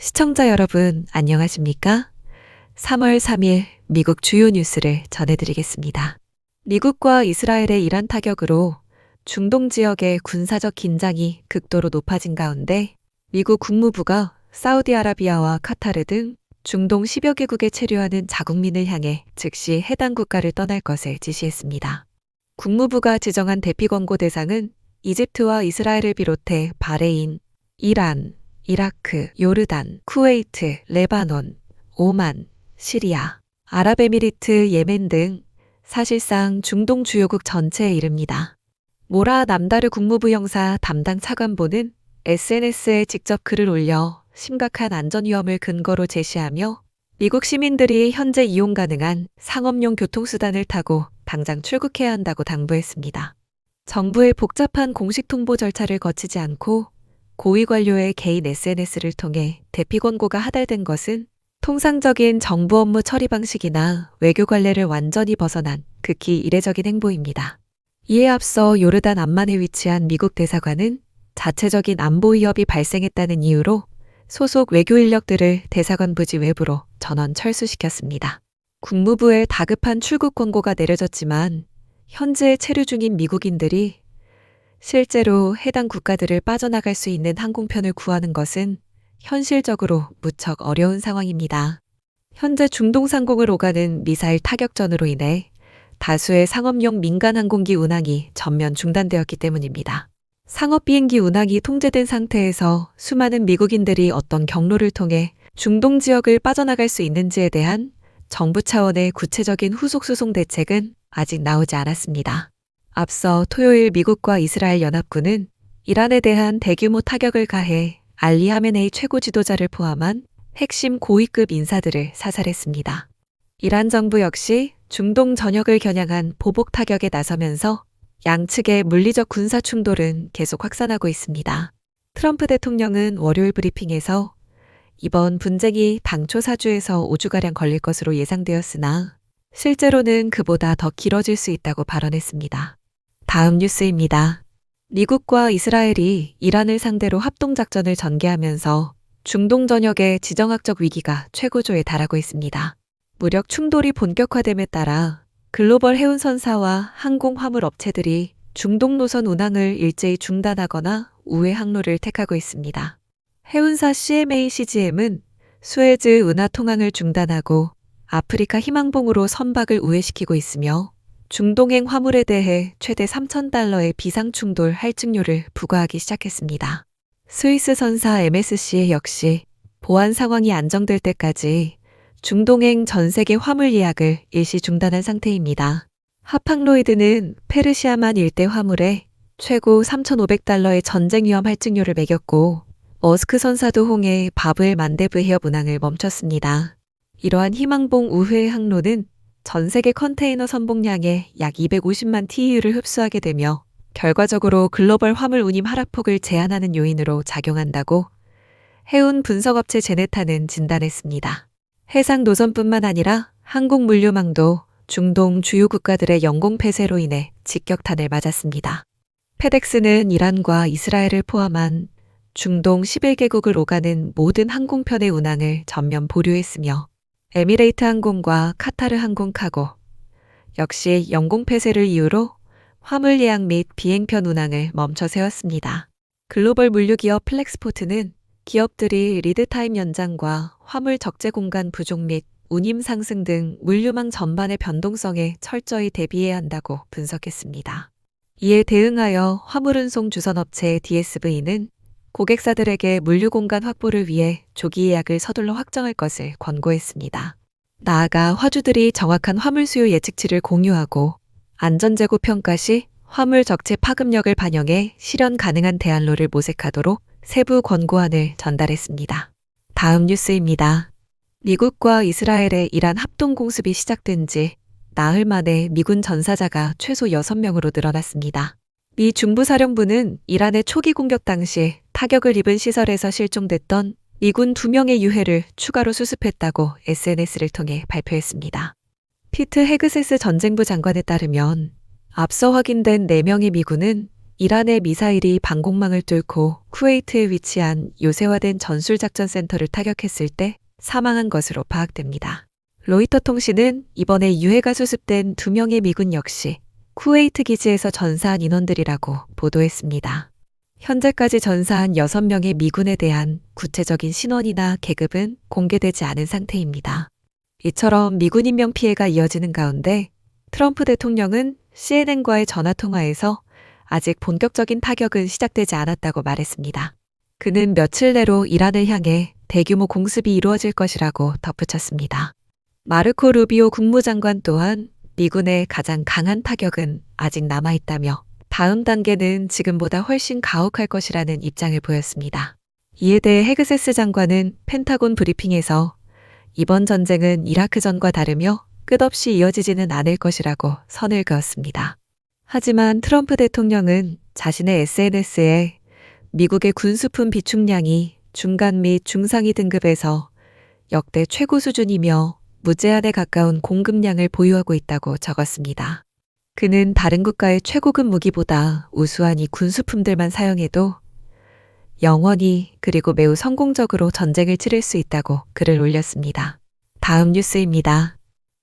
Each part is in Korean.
시청자 여러분, 안녕하십니까? 3월 3일 미국 주요 뉴스를 전해드리겠습니다. 미국과 이스라엘의 이란 타격으로 중동 지역의 군사적 긴장이 극도로 높아진 가운데 미국 국무부가 사우디아라비아와 카타르 등 중동 10여 개국에 체류하는 자국민을 향해 즉시 해당 국가를 떠날 것을 지시했습니다. 국무부가 지정한 대피 권고 대상은 이집트와 이스라엘을 비롯해 바레인, 이란, 이라크, 요르단, 쿠웨이트, 레바논, 오만, 시리아, 아랍에미리트, 예멘 등 사실상 중동 주요국 전체에 이릅니다. 모라 남다르 국무부 영사 담당 차관보는 SNS에 직접 글을 올려 심각한 안전 위험을 근거로 제시하며 미국 시민들이 현재 이용 가능한 상업용 교통수단을 타고 당장 출국해야 한다고 당부했습니다. 정부의 복잡한 공식 통보 절차를 거치지 않고 고위 관료의 개인 SNS를 통해 대피 권고가 하달된 것은 통상적인 정부 업무 처리 방식이나 외교 관례를 완전히 벗어난 극히 이례적인 행보입니다. 이에 앞서 요르단 암만에 위치한 미국 대사관은 자체적인 안보 위협이 발생했다는 이유로 소속 외교 인력들을 대사관 부지 외부로 전원 철수시켰습니다. 국무부의 다급한 출국 권고가 내려졌지만 현재 체류 중인 미국인들이 실제로 해당 국가들을 빠져나갈 수 있는 항공편을 구하는 것은 현실적으로 무척 어려운 상황입니다. 현재 중동 상공을 오가는 미사일 타격전으로 인해 다수의 상업용 민간 항공기 운항이 전면 중단되었기 때문입니다. 상업 비행기 운항이 통제된 상태에서 수많은 미국인들이 어떤 경로를 통해 중동 지역을 빠져나갈 수 있는지에 대한 정부 차원의 구체적인 후속 수송 대책은 아직 나오지 않았습니다. 앞서 토요일 미국과 이스라엘 연합군은 이란에 대한 대규모 타격을 가해 알리 하메네이 최고 지도자를 포함한 핵심 고위급 인사들을 사살했습니다. 이란 정부 역시 중동 전역을 겨냥한 보복 타격에 나서면서 양측의 물리적 군사 충돌은 계속 확산하고 있습니다. 트럼프 대통령은 월요일 브리핑에서 이번 분쟁이 당초 4주에서 5주가량 걸릴 것으로 예상되었으나 실제로는 그보다 더 길어질 수 있다고 발언했습니다. 다음 뉴스입니다. 미국과 이스라엘이 이란을 상대로 합동작전을 전개하면서 중동 전역의 지정학적 위기가 최고조에 달하고 있습니다. 무력 충돌이 본격화됨에 따라 글로벌 해운선사와 항공화물 업체들이 중동 노선 운항을 일제히 중단하거나 우회 항로를 택하고 있습니다. 해운사 CMA CGM은 수에즈 운하 통항을 중단하고 아프리카 희망봉으로 선박을 우회시키고 있으며 중동행 화물에 대해 최대 3,000달러의 비상충돌 할증료를 부과하기 시작했습니다. 스위스 선사 MSC 역시 보안 상황이 안정될 때까지 중동행 전 세계 화물 예약을 일시 중단한 상태입니다. 하팡로이드는 페르시아만 일대 화물에 최고 3,500달러의 전쟁 위험 할증료를 매겼고 머스크 선사도 홍해 바브엘 만데브 해협 운항을 멈췄습니다. 이러한 희망봉 우회 항로는 전 세계 컨테이너 선봉량의 약 250만 TEU를 흡수하게 되며 결과적으로 글로벌 화물 운임 하락폭을 제한하는 요인으로 작용한다고 해운 분석업체 제네타는 진단했습니다. 해상 노선뿐만 아니라 항공 물류망도 중동 주요 국가들의 영공 폐쇄로 인해 직격탄을 맞았습니다. 페덱스는 이란과 이스라엘을 포함한 중동 11개국을 오가는 모든 항공편의 운항을 전면 보류했으며 에미레이트 항공과 카타르 항공 카고 역시 영공 폐쇄를 이유로 화물 예약 및 비행편 운항을 멈춰 세웠습니다. 글로벌 물류기업 플렉스포트는 기업들이 리드타임 연장과 화물 적재 공간 부족 및 운임 상승 등 물류망 전반의 변동성에 철저히 대비해야 한다고 분석했습니다. 이에 대응하여 화물운송 주선업체 DSV는 고객사들에게 물류 공간 확보를 위해 조기 예약을 서둘러 확정할 것을 권고했습니다. 나아가 화주들이 정확한 화물 수요 예측치를 공유하고 안전재고 평가 시 화물 적재 파급력을 반영해 실현 가능한 대안로를 모색하도록 세부 권고안을 전달했습니다. 다음 뉴스입니다. 미국과 이스라엘의 이란 합동 공습이 시작된 지 나흘 만에 미군 전사자가 최소 6명으로 늘어났습니다. 미 중부사령부는 이란의 초기 공격 당시 타격을 입은 시설에서 실종됐던 미군 2명의 유해를 추가로 수습했다고 SNS를 통해 발표했습니다. 피트 헤그세스 전쟁부 장관에 따르면 앞서 확인된 4명의 미군은 이란의 미사일이 방공망을 뚫고 쿠웨이트에 위치한 요새화된 전술작전센터를 타격했을 때 사망한 것으로 파악됩니다. 로이터 통신은 이번에 유해가 수습된 2명의 미군 역시 쿠웨이트 기지에서 전사한 인원들이라고 보도했습니다. 현재까지 전사한 6명의 미군에 대한 구체적인 신원이나 계급은 공개되지 않은 상태입니다. 이처럼 미군 인명 피해가 이어지는 가운데 트럼프 대통령은 CNN과의 전화통화에서 아직 본격적인 타격은 시작되지 않았다고 말했습니다. 그는 며칠 내로 이란을 향해 대규모 공습이 이루어질 것이라고 덧붙였습니다. 마르코 루비오 국무장관 또한 미군의 가장 강한 타격은 아직 남아있다며 다음 단계는 지금보다 훨씬 가혹할 것이라는 입장을 보였습니다. 이에 대해 헤그세스 장관은 펜타곤 브리핑에서 이번 전쟁은 이라크전과 다르며 끝없이 이어지지는 않을 것이라고 선을 그었습니다. 하지만 트럼프 대통령은 자신의 SNS에 미국의 군수품 비축량이 중간 및 중상위 등급에서 역대 최고 수준이며 무제한에 가까운 공급량을 보유하고 있다고 적었습니다. 그는 다른 국가의 최고급 무기보다 우수한 이 군수품들만 사용해도 영원히 그리고 매우 성공적으로 전쟁을 치를 수 있다고 글을 올렸습니다. 다음 뉴스입니다.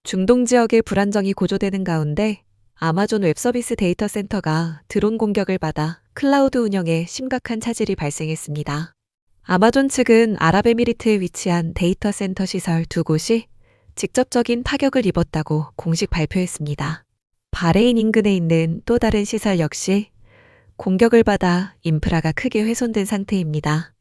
중동 지역의 불안정이 고조되는 가운데 아마존 웹서비스 데이터 센터가 드론 공격을 받아 클라우드 운영에 심각한 차질이 발생했습니다. 아마존 측은 아랍에미리트에 위치한 데이터 센터 시설 2곳이 직접적인 타격을 입었다고 공식 발표했습니다. 바레인 인근에 있는 또 다른 시설 역시 공격을 받아 인프라가 크게 훼손된 상태입니다.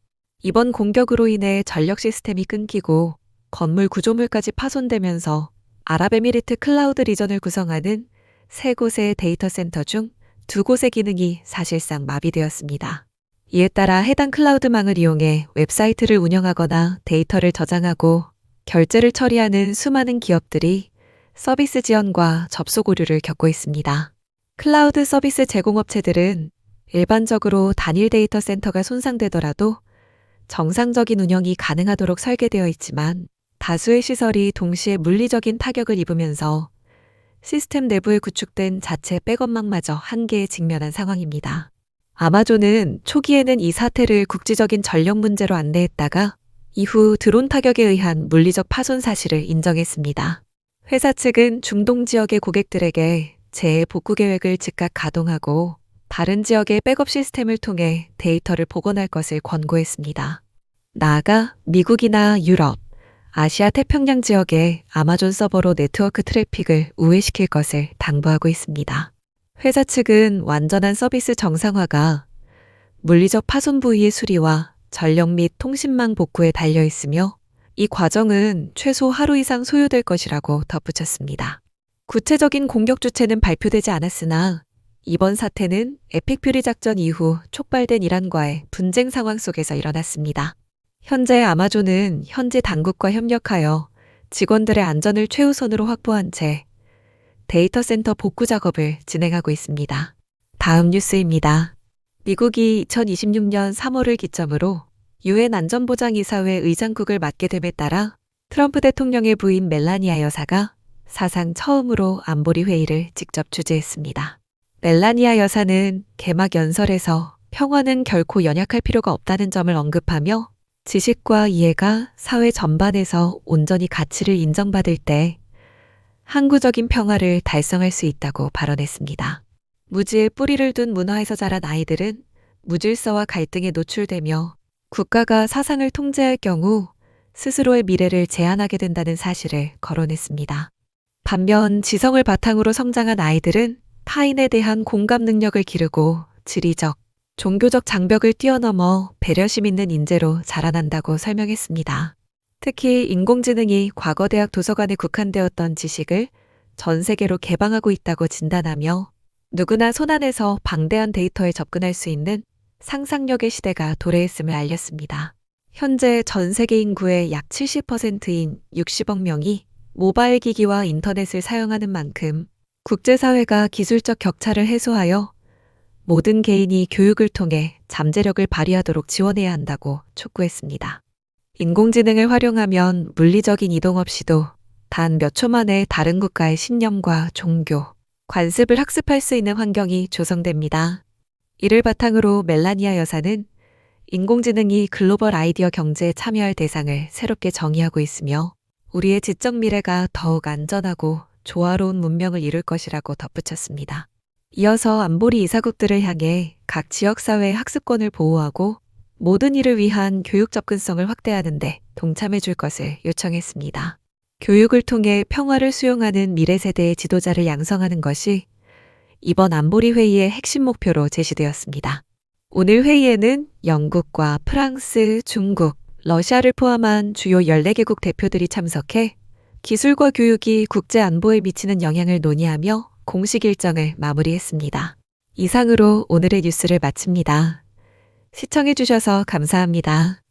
이번 공격으로 인해 전력 시스템이 끊기고 건물 구조물까지 파손되면서 아랍에미리트 클라우드 리전을 구성하는 3곳의 데이터 센터 중 2곳의 기능이 사실상 마비되었습니다. 이에 따라 해당 클라우드망을 이용해 웹사이트를 운영하거나 데이터를 저장하고 결제를 처리하는 수많은 기업들이 서비스 지연과 접속 오류를 겪고 있습니다. 클라우드 서비스 제공업체들은 일반적으로 단일 데이터 센터가 손상되더라도 정상적인 운영이 가능하도록 설계되어 있지만 다수의 시설이 동시에 물리적인 타격을 입으면서 시스템 내부에 구축된 자체 백업망마저 한계에 직면한 상황입니다. 아마존은 초기에는 이 사태를 국지적인 전력 문제로 안내했다가 이후 드론 타격에 의한 물리적 파손 사실을 인정했습니다. 회사 측은 중동 지역의 고객들에게 재해 복구 계획을 즉각 가동하고 다른 지역의 백업 시스템을 통해 데이터를 복원할 것을 권고했습니다. 나아가 미국이나 유럽, 아시아 태평양 지역의 아마존 서버로 네트워크 트래픽을 우회시킬 것을 당부하고 있습니다. 회사 측은 완전한 서비스 정상화가 물리적 파손 부위의 수리와 전력 및 통신망 복구에 달려 있으며 이 과정은 최소 하루 이상 소요될 것이라고 덧붙였습니다. 구체적인 공격 주체는 발표되지 않았으나 이번 사태는 에픽 퓨리 작전 이후 촉발된 이란과의 분쟁 상황 속에서 일어났습니다. 현재 아마존은 현지 당국과 협력하여 직원들의 안전을 최우선으로 확보한 채 데이터 센터 복구 작업을 진행하고 있습니다. 다음 뉴스입니다. 미국이 2026년 3월을 기점으로 유엔 안전보장이사회 의장국을 맡게 됨에 따라 트럼프 대통령의 부인 멜라니아 여사가 사상 처음으로 안보리 회의를 직접 주재했습니다. 멜라니아 여사는 개막 연설에서 평화는 결코 연약할 필요가 없다는 점을 언급하며 지식과 이해가 사회 전반에서 온전히 가치를 인정받을 때 항구적인 평화를 달성할 수 있다고 발언했습니다. 무지에 뿌리를 둔 문화에서 자란 아이들은 무질서와 갈등에 노출되며 국가가 사상을 통제할 경우 스스로의 미래를 제한하게 된다는 사실을 거론했습니다. 반면 지성을 바탕으로 성장한 아이들은 타인에 대한 공감 능력을 기르고 지리적, 종교적 장벽을 뛰어넘어 배려심 있는 인재로 자라난다고 설명했습니다. 특히 인공지능이 과거 대학 도서관에 국한되었던 지식을 전 세계로 개방하고 있다고 진단하며 누구나 손안에서 방대한 데이터에 접근할 수 있는 상상력의 시대가 도래했음을 알렸습니다. 현재 전 세계 인구의 약 70%인 60억 명이 모바일 기기와 인터넷을 사용하는 만큼 국제사회가 기술적 격차를 해소하여 모든 개인이 교육을 통해 잠재력을 발휘하도록 지원해야 한다고 촉구했습니다. 인공지능을 활용하면 물리적인 이동 없이도 단 몇 초 만에 다른 국가의 신념과 종교, 관습을 학습할 수 있는 환경이 조성됩니다. 이를 바탕으로 멜라니아 여사는 인공지능이 글로벌 아이디어 경제에 참여할 대상을 새롭게 정의하고 있으며 우리의 지적 미래가 더욱 안전하고 조화로운 문명을 이룰 것이라고 덧붙였습니다. 이어서 안보리 이사국들을 향해 각 지역사회의 학습권을 보호하고 모든 이를 위한 교육 접근성을 확대하는 데 동참해 줄 것을 요청했습니다. 교육을 통해 평화를 수용하는 미래 세대의 지도자를 양성하는 것이 이번 안보리 회의의 핵심 목표로 제시되었습니다. 오늘 회의에는 영국과 프랑스, 중국, 러시아를 포함한 주요 14개국 대표들이 참석해 기술과 교육이 국제 안보에 미치는 영향을 논의하며 공식 일정을 마무리했습니다. 이상으로 오늘의 뉴스를 마칩니다. 시청해주셔서 감사합니다.